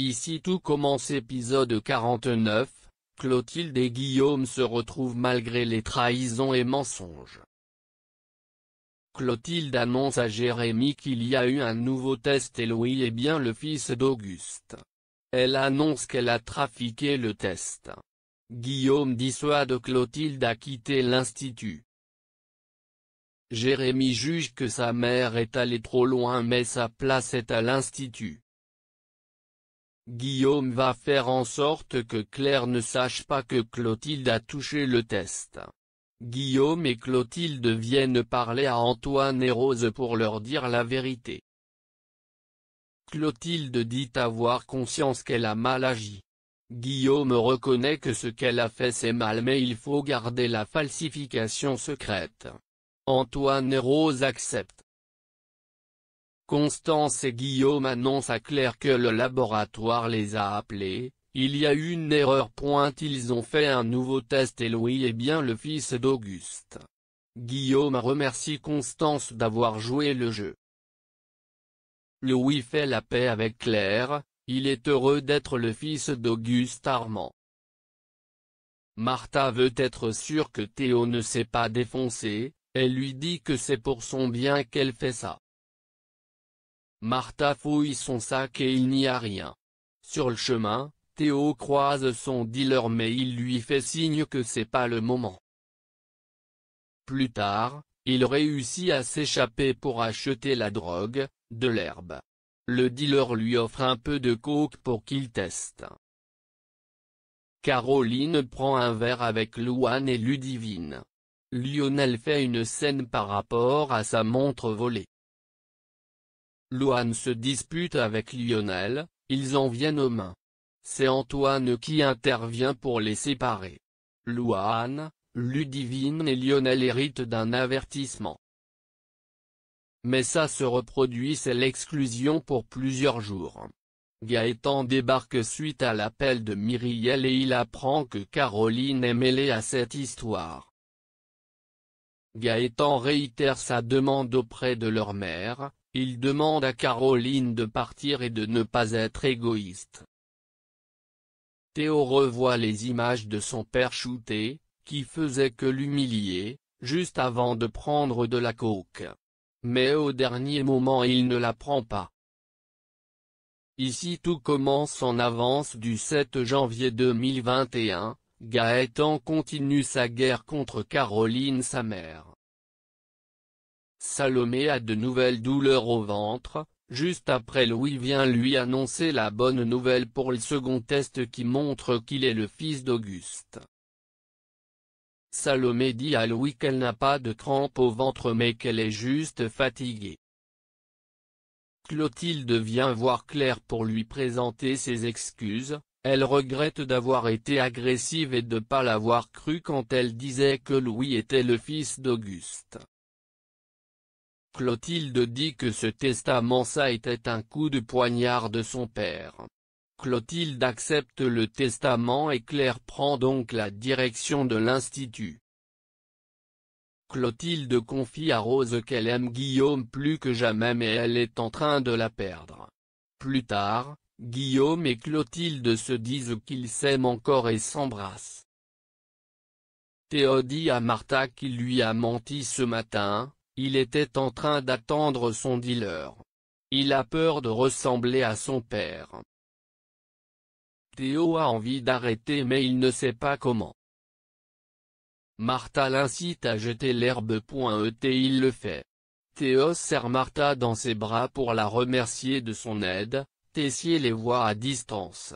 Ici tout commence épisode 49, Clotilde et Guillaume se retrouvent malgré les trahisons et mensonges. Clotilde annonce à Jérémy qu'il y a eu un nouveau test et Louis est bien le fils d'Auguste. Elle annonce qu'elle a trafiqué le test. Guillaume dissuade Clotilde à quitter l'institut. Jérémy juge que sa mère est allée trop loin mais sa place est à l'institut. Guillaume va faire en sorte que Claire ne sache pas que Clotilde a touché le test. Guillaume et Clotilde viennent parler à Antoine et Rose pour leur dire la vérité. Clotilde dit avoir conscience qu'elle a mal agi. Guillaume reconnaît que ce qu'elle a fait c'est mal mais il faut garder la falsification secrète. Antoine et Rose acceptent. Constance et Guillaume annoncent à Claire que le laboratoire les a appelés, il y a eu une erreur. Ils ont fait un nouveau test et Louis est bien le fils d'Auguste. Guillaume remercie Constance d'avoir joué le jeu. Louis fait la paix avec Claire, il est heureux d'être le fils d'Auguste Armand. Martha veut être sûre que Théo ne s'est pas défoncé, elle lui dit que c'est pour son bien qu'elle fait ça. Martha fouille son sac et il n'y a rien. Sur le chemin, Théo croise son dealer mais il lui fait signe que c'est pas le moment. Plus tard, il réussit à s'échapper pour acheter la drogue, de l'herbe. Le dealer lui offre un peu de coke pour qu'il teste. Caroline prend un verre avec Louane et Ludivine. Lionel fait une scène par rapport à sa montre volée. Louane se dispute avec Lionel, ils en viennent aux mains. C'est Antoine qui intervient pour les séparer. Louane, Ludivine et Lionel héritent d'un avertissement. Mais ça se reproduit, c'est l'exclusion pour plusieurs jours. Gaëtan débarque suite à l'appel de Myriel et il apprend que Caroline est mêlée à cette histoire. Gaëtan réitère sa demande auprès de leur mère. Il demande à Caroline de partir et de ne pas être égoïste. Théo revoit les images de son père shooté, qui faisait que l'humilier, juste avant de prendre de la coke. Mais au dernier moment il ne la prend pas. Ici tout commence en avance du 7 janvier 2021, Gaëtan continue sa guerre contre Caroline sa mère. Salomé a de nouvelles douleurs au ventre, juste après Louis vient lui annoncer la bonne nouvelle pour le second test qui montre qu'il est le fils d'Auguste. Salomé dit à Louis qu'elle n'a pas de crampes au ventre mais qu'elle est juste fatiguée. Clotilde vient voir Claire pour lui présenter ses excuses, elle regrette d'avoir été agressive et de ne pas l'avoir cru quand elle disait que Louis était le fils d'Auguste. Clotilde dit que ce testament ça était un coup de poignard de son père. Clotilde accepte le testament et Claire prend donc la direction de l'institut. Clotilde confie à Rose qu'elle aime Guillaume plus que jamais mais elle est en train de la perdre. Plus tard, Guillaume et Clotilde se disent qu'ils s'aiment encore et s'embrassent. Théo dit à Martha qu'il lui a menti ce matin. Il était en train d'attendre son dealer. Il a peur de ressembler à son père. Théo a envie d'arrêter mais il ne sait pas comment. Martha l'incite à jeter l'herbe. Il le fait. Théo serre Martha dans ses bras pour la remercier de son aide, Tessier les voit à distance.